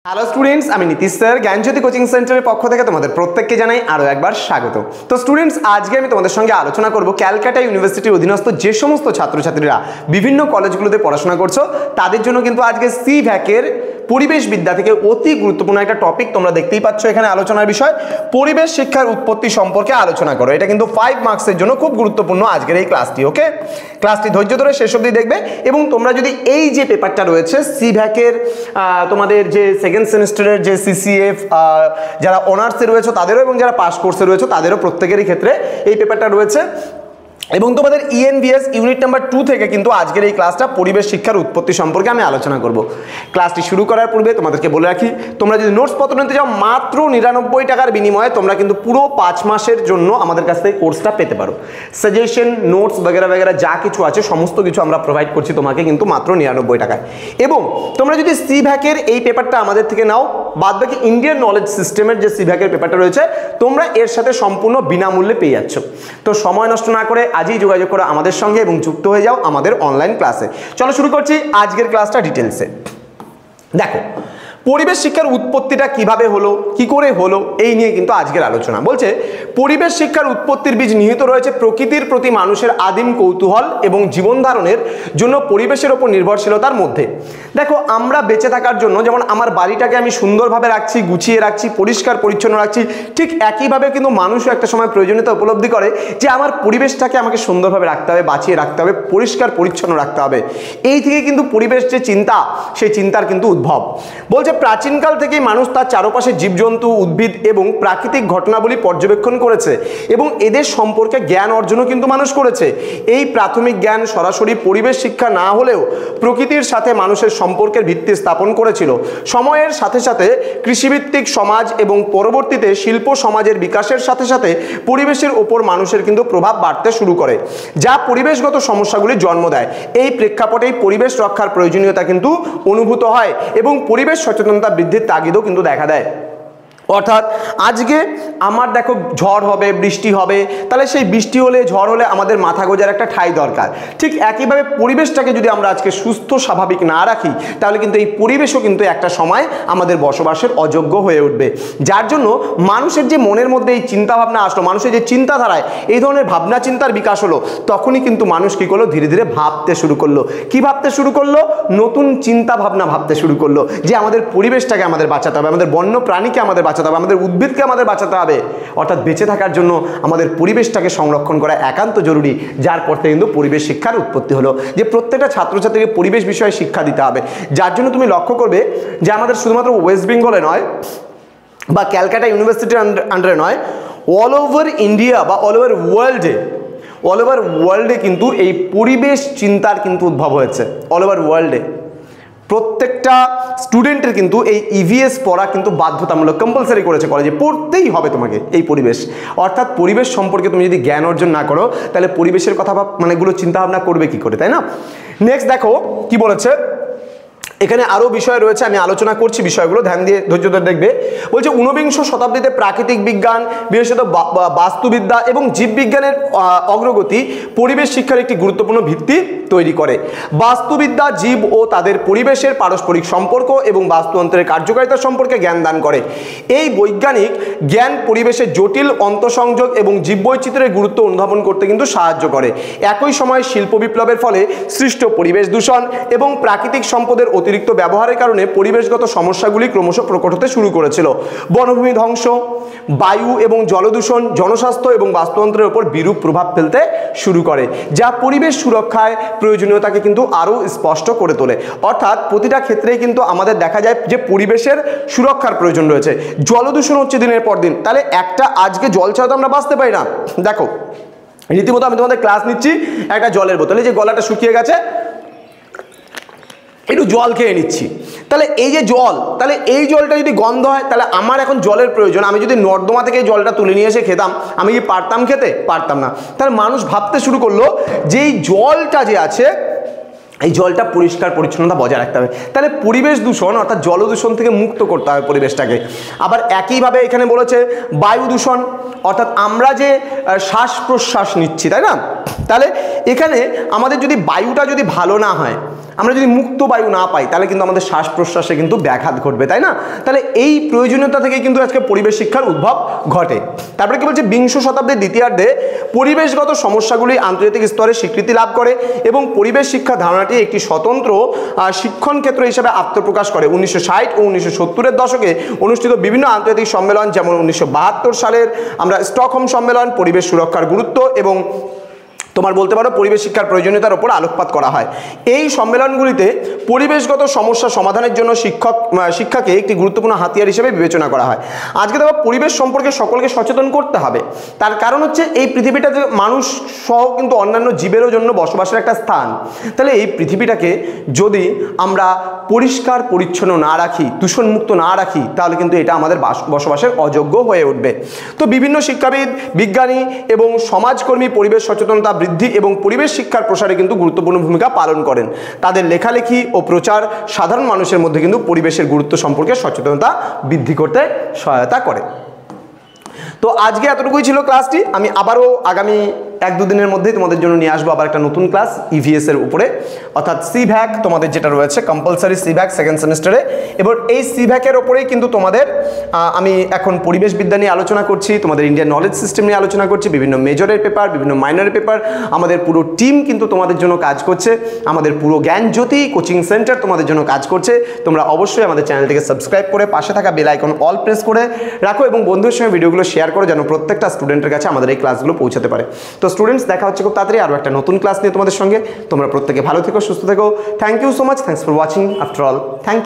Hello students, আমি Nitish sir জ্ঞানজ্যোতি coaching সেন্টারের পক্ষ থেকে তোমাদের প্রত্যেককে জানাই আরও একবার স্বাগত। তো স্টুডেন্টস, আজকে আমি তোমাদের সঙ্গে আলোচনা করব ক্যালকাটা ইউনিভার্সিটির অধীনস্থ যে সমস্ত ছাত্রছাত্রীরা বিভিন্ন কলেজগুলোতে পড়াশোনা করছো তাদের জন্য কিন্তু আজকে সিভ্যাকের পরিবেশ বিদ্যা থেকে অতি গুরুত্বপূর্ণ একটা টপিক তোমরা দেখতেই পাচ্ছ এখানে আলোচনার বিষয় পরিবেশ শিক্ষার উৎপত্তি সম্পর্কে আলোচনা করো। এটা কিন্তু 5 মার্কসের জন্য খুব গুরুত্বপূর্ণ আজকের এই ক্লাসটি। ওকে, ক্লাসটি ধৈর্য ধরে শেষ অবধি দেখবে এবং তোমরা যদি এই যে পেপারটা রয়েছে সিভ্যাকের তোমাদের যে সেকেন্ড সেমিস্টারের যে সিসিএফ যারা অনার্সে রয়েছে তাদেরও এবং যারা পাস কোর্সে রয়েছে তাদেরও প্রত্যেকেরই ক্ষেত্রে এই পেপারটা রয়েছে এবং তোমাদের ইএনভিএস ইউনিট নাম্বার 2 থেকে কিন্তু আজকের এই ক্লাসটা পরিবেশ শিক্ষার উৎপত্তি সম্পর্কে আমি আলোচনা করব। ক্লাসটি শুরু করার পূর্বে তোমাদেরকে বলে রাখি, তোমরা যদি নোটস পত্র নিতে যাও মাত্র 99 টাকার বিনিময়ে তোমরা কিন্তু পুরো 5 মাসের জন্য আমাদের কাছ থেকে কোর্সটা পেতে পারো। সাজেশন, নোটস বগেরা বগেরা যা কিছু আছে সমস্ত কিছু আমরা প্রোভাইড করছি তোমাকে কিন্তু মাত্র 99 টাকায়। এবং তোমরা যদি সিভ্যাকের এই পেপারটা আমাদের থেকে নাও, বাদবাকি ইন্ডিয়ান নলেজ সিস্টেমের যে সিভ্যাকের পেপারটা রয়েছে তোমরা এর সাথে সম্পূর্ণ বিনামূল্যে পেয়ে যাচ্ছ। তো সময় নষ্ট না করে আজই যোগাযোগ করো আমাদের সঙ্গে এবং যুক্ত হয়ে যাও আমাদের অনলাইন ক্লাসে। চলো শুরু করছি আজকের ক্লাসটা ডিটেলসে। দেখো, পরিবেশ শিক্ষার উৎপত্তিটা কিভাবে হলো, কি করে হলো, এই নিয়ে কিন্তু আজকের আলোচনা। বলছে পরিবেশ শিক্ষার উৎপত্তির বীজ নিহিত রয়েছে প্রকৃতির প্রতি মানুষের আদিম কৌতূহল এবং জীবন ধারণের জন্য পরিবেশের ওপর নির্ভরশীলতার মধ্যে। দেখো, আমরা বেঁচে থাকার জন্য যেমন আমার বাড়িটাকে আমি সুন্দরভাবে রাখছি, গুছিয়ে রাখছি, পরিষ্কার পরিচ্ছন্ন রাখছি, ঠিক একইভাবে কিন্তু মানুষও একটা সময় প্রয়োজনীয়তা উপলব্ধি করে যে আমার পরিবেশটাকে আমাকে সুন্দরভাবে রাখতে হবে, বাঁচিয়ে রাখতে হবে, পরিষ্কার পরিচ্ছন্ন রাখতে হবে। এই থেকে কিন্তু পরিবেশ যে চিন্তা, সেই চিন্তার কিন্তু উদ্ভব। বলছে প্রাচীনকাল থেকেই মানুষ তার চারপাশে জীবজন্তু, উদ্ভিদ এবং প্রাকৃতিক ঘটনাবলী পর্যবেক্ষণ করেছে এবং এদের সম্পর্কে জ্ঞান অর্জনও কিন্তু মানুষ করেছে। এই প্রাথমিক জ্ঞান সরাসরি পরিবেশ শিক্ষা না হলেও প্রকৃতির সাথে মানুষের সম্পর্কের ভিত্তি স্থাপন করেছিল। সময়ের সাথে সাথে কৃষিভিত্তিক সমাজ এবং পরবর্তীতে শিল্প সমাজের বিকাশের সাথে সাথে পরিবেশের ওপর মানুষের কিন্তু প্রভাব বাড়তে শুরু করে, যা পরিবেশগত সমস্যাগুলির জন্ম দেয়। এই প্রেক্ষাপটেই পরিবেশ রক্ষার প্রয়োজনীয়তা কিন্তু অনুভূত হয় এবং পরিবেশ সচেতনতা বৃদ্ধির তাগিদও কিন্তু দেখা দেয়। অর্থাৎ আজকে আমার দেখো ঝড় হবে, বৃষ্টি হবে, তাহলে সেই বৃষ্টি হলে, ঝড় হলে আমাদের মাথা গোজার একটা ঠাঁই দরকার। ঠিক একইভাবে পরিবেশটাকে যদি আমরা আজকে সুস্থ স্বাভাবিক না রাখি তাহলে কিন্তু এই পরিবেশও কিন্তু একটা সময় আমাদের বসবাসের অযোগ্য হয়ে উঠবে। যার জন্য মানুষের যে মনের মধ্যে এই চিন্তাভাবনা আসলো, মানুষের যে চিন্তাধারায় এই ধরনের ভাবনা চিন্তার বিকাশ হলো, তখনই কিন্তু মানুষ কী করলো, ধীরে ধীরে ভাবতে শুরু করলো। কি ভাবতে শুরু করলো? নতুন চিন্তা ভাবনা ভাবতে শুরু করলো যে আমাদের পরিবেশটাকে আমাদের বাঁচাতে হবে, আমাদের বন্য প্রাণীকে আমাদের বাঁচাতে হবে, আমাদের উদ্ভিদকে আমাদের বাঁচাতে হবে। অর্থাৎ বেঁচে থাকার জন্য আমাদের পরিবেশটাকে সংরক্ষণ করা একান্ত জরুরি। যার পর থেকে কিন্তু পরিবেশ শিক্ষার উৎপত্তি হলো যে প্রত্যেকটা ছাত্রছাত্রীকে পরিবেশ বিষয়ে শিক্ষা দিতে হবে। যার জন্য তুমি লক্ষ্য করবে যে আমাদের শুধুমাত্র ওয়েস্ট বেঙ্গলে নয় বা ক্যালকাটা ইউনিভার্সিটির আন্ডারে নয়, অল ওভার ইন্ডিয়া বা অল ওভার ওয়ার্ল্ডে কিন্তু এই পরিবেশ চিন্তার কিন্তু উদ্ভব হয়েছে। অল ওভার ওয়ার্ল্ডে প্রত্যেকটা স্টুডেন্টের কিন্তু এই ইভিএস পড়া কিন্তু বাধ্যতামূলক, কম্পালসারি করেছে কলেজে, পড়তেই হবে তোমাকে এই পরিবেশ। অর্থাৎ পরিবেশ সম্পর্কে তুমি যদি জ্ঞান অর্জন না করো তাহলে পরিবেশের কথা মানে এগুলো চিন্তাভাবনা করবে কি করে, তাই না? নেক্সট দেখো কি বলেছে, এখানে আরও বিষয় রয়েছে, আমি আলোচনা করছি বিষয়গুলো, ধ্যান দিয়ে ধৈর্য ধরে দেখবে। বলছে 19বিংশ শতাব্দীতে প্রাকৃতিক বিজ্ঞান, বিশেষত বাস্তুবিদ্যা এবং জীববিজ্ঞানের অগ্রগতি পরিবেশ শিক্ষার একটি গুরুত্বপূর্ণ ভিত্তি তৈরি করে। বাস্তুবিদ্যা জীব ও তাদের পরিবেশের পারস্পরিক সম্পর্ক এবং বাস্তুতন্ত্রের কার্যকারিতা সম্পর্কে জ্ঞান দান করে। এই বৈজ্ঞানিক জ্ঞান পরিবেশের জটিল অন্তঃসংযোগ এবং জীববৈচিত্র্যের গুরুত্ব অনুধাবন করতে কিন্তু সাহায্য করে। একই সময় শিল্প বিপ্লবের ফলে সৃষ্ট পরিবেশ দূষণ এবং প্রাকৃতিক সম্পদের অতিরিক্ত ব্যবহারের কারণে পরিবেশগত সমস্যাগুলি ক্রমশ প্রকট হতে শুরু করেছিল। বনভূমি ধ্বংস, বায়ু এবং জলদূষণ জনস্বাস্থ্য এবং বাস্তুতন্ত্রের উপর বিরূপ প্রভাব ফেলতে শুরু করে, যা পরিবেশ সুরক্ষায় প্রয়োজনীয়তাকে কিন্তু আরও স্পষ্ট করে তোলে। অর্থাৎ প্রতিটা ক্ষেত্রেই কিন্তু আমাদের দেখা যায় যে পরিবেশের সুরক্ষার প্রয়োজন রয়েছে। জলদূষণ হচ্ছে দিনের পর দিন, তাহলে একটা আজকে জল ছাড়া তো আমরা বাঁচতে পারি না। দেখো রীতিমতো আমি তোমাদের ক্লাস নিচ্ছি, একটা জলের বোতলে যে গলাটা শুকিয়ে গেছে একটু জল খেয়ে নিচ্ছি, তাহলে এই যে জল, তাহলে এই জলটা যদি গন্ধ হয় তাহলে আমার এখন জলের প্রয়োজন। আমি যদি নর্দমা থেকে এই জলটা তুলে নিয়ে এসে খেতাম, আমি কি পারতাম খেতে? পারতাম না। তাহলে মানুষ ভাবতে শুরু করলো যে এই জলটা যে আছে এই জলটা পরিষ্কার পরিচ্ছন্নতা বজায় রাখতে হবে। তাহলে পরিবেশ দূষণ অর্থাৎ জলদূষণ থেকে মুক্ত করতে হবে পরিবেশটাকে। আবার একইভাবে এখানে বলেছে বায়ু দূষণ, অর্থাৎ আমরা যে শ্বাস প্রশ্বাস নিচ্ছি, তাই না, তাহলে এখানে আমাদের যদি বায়ুটা যদি ভালো না হয়, আমরা যদি মুক্ত বায়ু না পাই, তাহলে কিন্তু আমাদের শ্বাস প্রশ্বাসে কিন্তু ব্যাঘাত ঘটবে, তাই না? তাহলে এই প্রয়োজনীয়তা থেকে কিন্তু আজকে পরিবেশ শিক্ষার উদ্ভব ঘটে। তারপরে কি বলছে, বিংশ শতাব্দীর দ্বিতীয়ার্ধে পরিবেশগত সমস্যাগুলি আন্তর্জাতিক স্তরে স্বীকৃতি লাভ করে এবং পরিবেশ শিক্ষা ধারণাটি একটি স্বতন্ত্র শিক্ষণ ক্ষেত্র হিসেবে আত্মপ্রকাশ করে। 1960 ও 1970-এর দশকে অনুষ্ঠিত বিভিন্ন আন্তর্জাতিক সম্মেলন, যেমন 1972 সালের আমরা স্টকহোম সম্মেলন, পরিবেশ সুরক্ষার গুরুত্ব এবং তোমার বলতে পারো পরিবেশ শিক্ষার প্রয়োজনীয়তার উপর আলোকপাত করা হয়। এই সম্মেলনগুলিতে পরিবেশগত সমস্যা সমাধানের জন্য শিক্ষাকে একটি গুরুত্বপূর্ণ হাতিয়ার হিসেবে বিবেচনা করা হয়। আজকে দেখো পরিবেশ সম্পর্কে সকলকে সচেতন করতে হবে। তার কারণ হচ্ছে এই পৃথিবীটা যে মানুষ সহ কিন্তু অন্যান্য জীবেরও জন্য বসবাসের একটা স্থান। তাহলে এই পৃথিবীটাকে যদি আমরা পরিষ্কার পরিচ্ছন্ন না রাখি, দূষণমুক্ত না রাখি, তাহলে কিন্তু এটা আমাদের বসবাসের অযোগ্য হয়ে উঠবে। তো বিভিন্ন শিক্ষাবিদ, বিজ্ঞানী এবং সমাজকর্মী পরিবেশ সচেতনতা বৃদ্ধি এবং পরিবেশ শিক্ষার প্রসারে কিন্তু গুরুত্বপূর্ণ ভূমিকা পালন করেন। তাদের লেখালেখি ও প্রচার সাধারণ মানুষের মধ্যে কিন্তু পরিবেশের গুরুত্ব সম্পর্কে সচেতনতা বৃদ্ধি করতে সহায়তা করে। তো আজকে এতটুকুই ছিল ক্লাসটি। আমি আবারও আগামী 1-2 দিনের মধ্যেই তোমাদের জন্য নিয়ে আসবো আবার একটা নতুন ক্লাস ইভিএস এর উপরে, অর্থাৎ সিভ্যাক তোমাদের যেটা রয়েছে কম্পালসারি সিভ্যাক সেকেন্ড সেমিস্টারে। এবার এই সিভ্যাকের ওপরেই কিন্তু তোমাদের আমি এখন পরিবেশ বিদ্যা নিয়ে আলোচনা করছি, তোমাদের ইন্ডিয়ান নলেজ সিস্টেম নিয়ে আলোচনা করছি, বিভিন্ন মেজরের পেপার, বিভিন্ন মাইনরের পেপার। আমাদের পুরো টিম কিন্তু তোমাদের জন্য কাজ করছে, আমাদের পুরো জ্ঞানজ্যোতি কোচিং সেন্টার তোমাদের জন্য কাজ করছে। তোমরা অবশ্যই আমাদের চ্যানেলটিকে সাবস্ক্রাইব করে পাশে থাকা বেল আইকন অল প্রেস করে রাখো এবং বন্ধুদের সঙ্গে ভিডিওগুলো শেয়ার করো, যেন প্রত্যেকটা স্টুডেন্টের কাছে আমাদের এই ক্লাসগুলো পৌঁছাতে পারে। তো স্টুডেন্টস, দেখা হচ্ছে খুব তাড়াতাড়ি আরও একটা নতুন ক্লাস নিয়ে তোমাদের সঙ্গে। তোমরা প্রত্যেকে ভালো থেকো, সুস্থ থেকো। Thank you so much, thanks for watching after all. Thank